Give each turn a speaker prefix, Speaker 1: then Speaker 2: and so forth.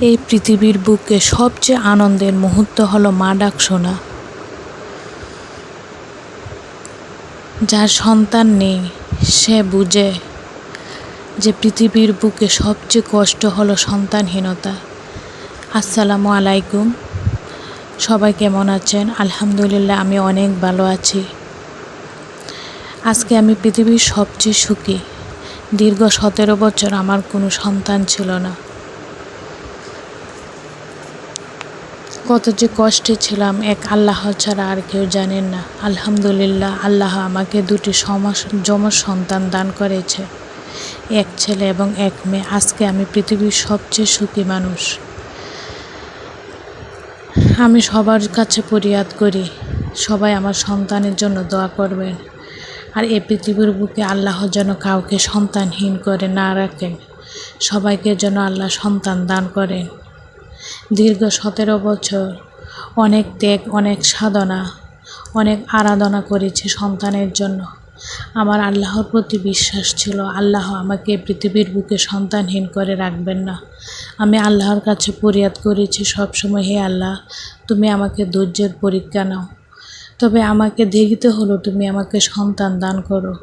Speaker 1: এই পৃথিবীর বুকে সবচেয়ে আনন্দের মুহূর্ত হলো মা ডাক শোনা। যার সন্তান নেই সে বুঝে যে পৃথিবীর বুকে সবচেয়ে কষ্ট হলো সন্তানহীনতা। আসসালামু আলাইকুম, সবাই কেমন আছেন? আলহামদুলিল্লাহ, আমি অনেক ভালো আছি। আজকে আমি পৃথিবীর সবচেয়ে সুখী। দীর্ঘ 17 বছর আমার কোনো সন্তান ছিল না। কত যে কষ্টে ছিলাম এক আল্লাহ ছাড়া আর কেউ জানেন না। আলহামদুলিল্লাহ, আল্লাহ আমাকে দুটি যমজ সন্তান দান করেছে, এক ছেলে এবং এক মেয়ে। আজকে আমি পৃথিবীর সবচেয়ে সুখী মানুষ। আমি সবার কাছে ফরিয়াদ করি, সবাই আমার সন্তানের জন্য দোয়া করবেন। আর এই পৃথিবীর বুকে আল্লাহ যেন কাউকে সন্তানহীন করে না রাখেন, সবাইকে যেন আল্লাহ সন্তান দান করেন। দীর্ঘ 17 বছর অনেক ত্যাগ, অনেক সাধনা, অনেক আরাধনা করেছি সন্তানের জন্য। আমার আল্লাহর প্রতি বিশ্বাস ছিল, আল্লাহ আমাকে পৃথিবীর বুকে সন্তানহীন করে রাখবেন না। আমি আল্লাহর কাছে ফরিয়াদ করেছি সবসময়, হে আল্লাহ, তুমি আমাকে ধৈর্যের পরীক্ষা নাও, তবে আমাকে দেখিতে হলো তুমি আমাকে সন্তান দান করো।